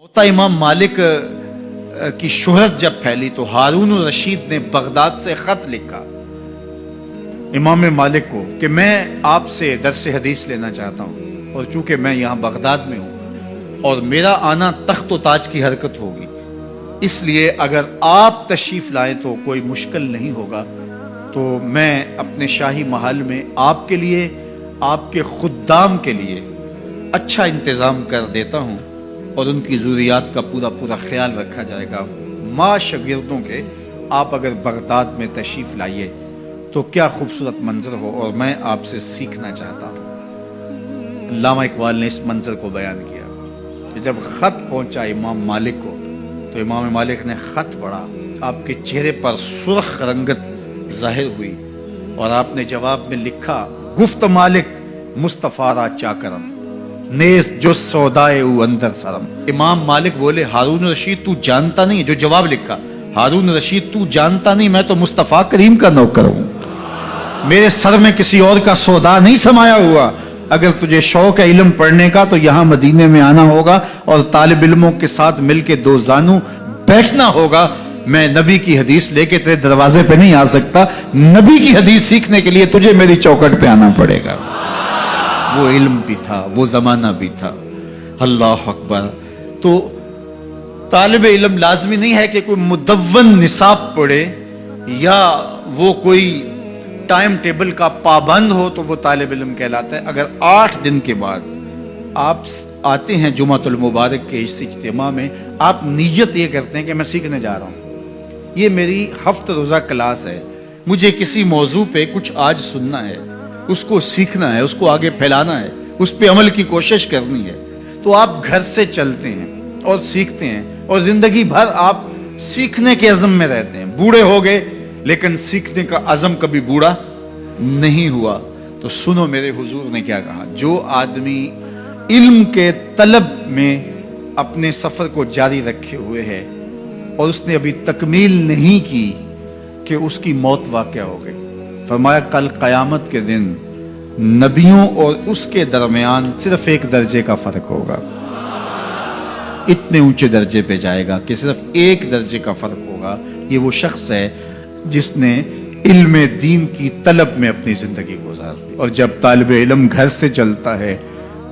होता इमाम मालिक की शोहरत जब फैली तो हारून रशीद ने बगदाद से खत लिखा इमाम मालिक को कि मैं आपसे दर्स हदीस लेना चाहता हूँ, और चूंकि मैं यहाँ बगदाद में हूँ और मेरा आना तख्त व ताज की हरकत होगी, इसलिए अगर आप तशरीफ़ लाएं तो कोई मुश्किल नहीं होगा। तो मैं अपने शाही महल में आपके लिए, आपके खुद्दाम के लिए अच्छा इंतज़ाम कर देता हूँ और उनकी ज़ुर्रियात का पूरा पूरा ख्याल रखा जाएगा। माँ शागिर्दों के आप अगर बगदाद में तशरीफ़ लाइए तो क्या खूबसूरत मंजर हो, और मैं आपसे सीखना चाहता हूँ। अल्लामा इकबाल ने इस मंजर को बयान किया कि जब ख़त पहुँचा इमाम मालिक को तो इमाम मालिक ने ख़त पढ़ा, आपके चेहरे पर सुर्ख रंगत ज़ाहिर हुई और आपने जवाब में लिखा, गुफ्त मालिक मुस्तफ़ारा चाकरम नेस जो सौदाए अंदर सरम। इमाम मालिक बोले, हारून रशीद तू जानता नहीं, जो जवाब लिखा, हारून रशीद तू जानता नहीं मैं तो मुस्तफ़ा करीम का नौकर हूँ, मेरे सर में किसी और का सौदा नहीं समाया हुआ। अगर तुझे शौक है इल्म पढ़ने का तो यहाँ मदीने में आना होगा और तालिब इल्मों के साथ मिलके दो जानू बैठना होगा। मैं नबी की हदीस लेके तेरे दरवाजे पे नहीं आ सकता, नबी की हदीस सीखने के लिए तुझे मेरी चौखट पे आना पड़ेगा। वो इल्म भी था, वो जमाना भी था। अल्लाह अकबर। तो तालिब इल्म लाजमी नहीं है कि कोई मुदव्वन निसाब पढ़े या वो कोई टाइम टेबल का पाबंद हो तो वो तालिब इल्म कहलाता है। अगर 8 दिन के बाद आप आते हैं जुमातुल मुबारक के इस इज्तिमा में, आप नीयत ये करते हैं कि मैं सीखने जा रहा हूँ, ये मेरी हफ्त रोज़ा क्लास है, मुझे किसी मौजू पे कुछ आज सुनना है, उसको सीखना है, उसको आगे फैलाना है, उस पे अमल की कोशिश करनी है। तो आप घर से चलते हैं और सीखते हैं और जिंदगी भर आप सीखने के अज़म में रहते हैं। बूढ़े हो गए लेकिन सीखने का अज़म कभी बूढ़ा नहीं हुआ। तो सुनो मेरे हुजूर ने क्या कहा, जो आदमी इल्म के तलब में अपने सफ़र को जारी रखे हुए है और उसने अभी तकमील नहीं की कि उसकी मौत वाक़या हो गई। फरमाया कल क़यामत के दिन नबियों और उसके दरमियान सिर्फ एक दर्जे का फ़र्क होगा। इतने ऊंचे दर्जे पे जाएगा कि सिर्फ एक दर्जे का फ़र्क होगा। ये वो शख्स है जिसने इल्म दीन की तलब में अपनी ज़िंदगी गुजार दी। और जब तालिब इल्म घर से चलता है,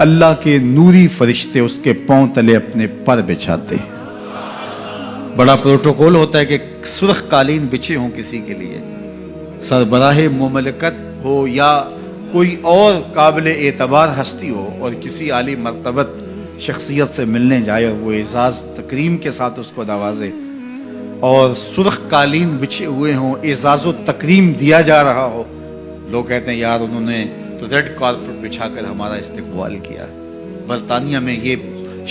अल्लाह के नूरी फरिश्ते उसके पांव तले अपने पर बिछाते हैं। बड़ा प्रोटोकॉल होता है कि सुर्ख कालीन बिछे हों किसी के लिए, सरबराह मुमलकत हो या कोई और काबिल एतबार हस्ती हो और किसी आली मर्तबत शख्सियत से मिलने जाए और वो एजाज़ तकरीम के साथ उसको नवाजे और सुर्ख कालीन बिछे हुए हों, एजाज़ तकरीम दिया जा रहा हो। लोग कहते हैं यार उन्होंने तो रेड कारपेट बिछाकर हमारा इस्तकबाल किया। बरतानिया में ये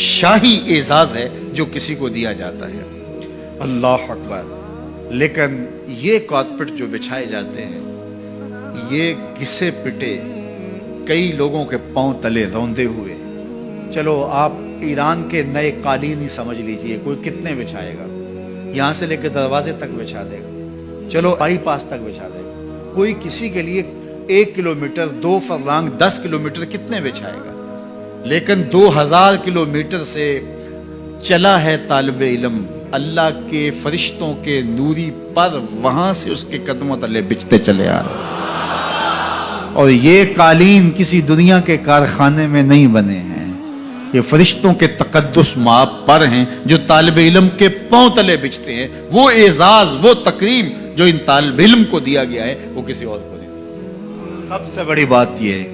शाही एजाज़ है जो किसी को दिया जाता है। अल्लाह अकबर। लेकिन ये कारपेट जो बिछाए जाते हैं, ये घिसे पिटे कई लोगों के पांव तले रौंदे हुए। चलो आप ईरान के नए कालीन ही समझ लीजिए, कोई कितने बिछाएगा, यहाँ से लेकर दरवाजे तक बिछा देगा, चलो बाईपास तक बिछा देगा। कोई किसी के लिए 1 किलोमीटर 2 फरलांग 10 किलोमीटर कितने बिछाएगा। लेकिन 2000 किलोमीटर से चला है तालिब इल्म अल्लाह के फरिश्तों के नूरी पर, वहां से उसके कदमों तले बिछते चले आ रहे। और ये कालीन किसी दुनिया के कारखाने में नहीं बने हैं, ये फरिश्तों के तकद्दुस माप पर हैं जो तालिब इल्म के पांव तले बिछते हैं। वो एजाज, वो तकरीम जो इन तालिब इल्म को दिया गया है वो किसी और को नहीं। सबसे बड़ी बात यह है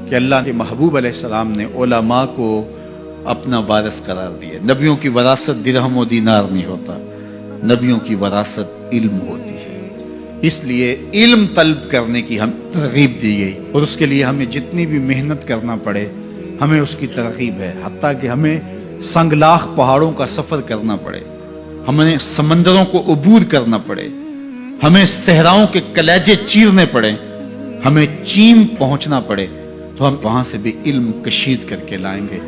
कि अल्लाह के महबूब अलैहिस्सलाम ने उलमा को अपना वारिस करार दिया। नबियों की वरासत दिरहम व दीनार नहीं होता, नबियों की वरासत इल्म होती है। इसलिए इल्म तलब करने की हम तरगीब दी गई और उसके लिए हमें जितनी भी मेहनत करना पड़े हमें उसकी तरगीब है। हत्ता कि हमें संगलाख पहाड़ों का सफ़र करना पड़े, हमें समंदरों को अबूर करना पड़े, हमें सहराओं के कलेजे चीरने पड़े, हमें चीन पहुंचना पड़े, तो हम वहां से भी इल्म कशीद करके लाएंगे।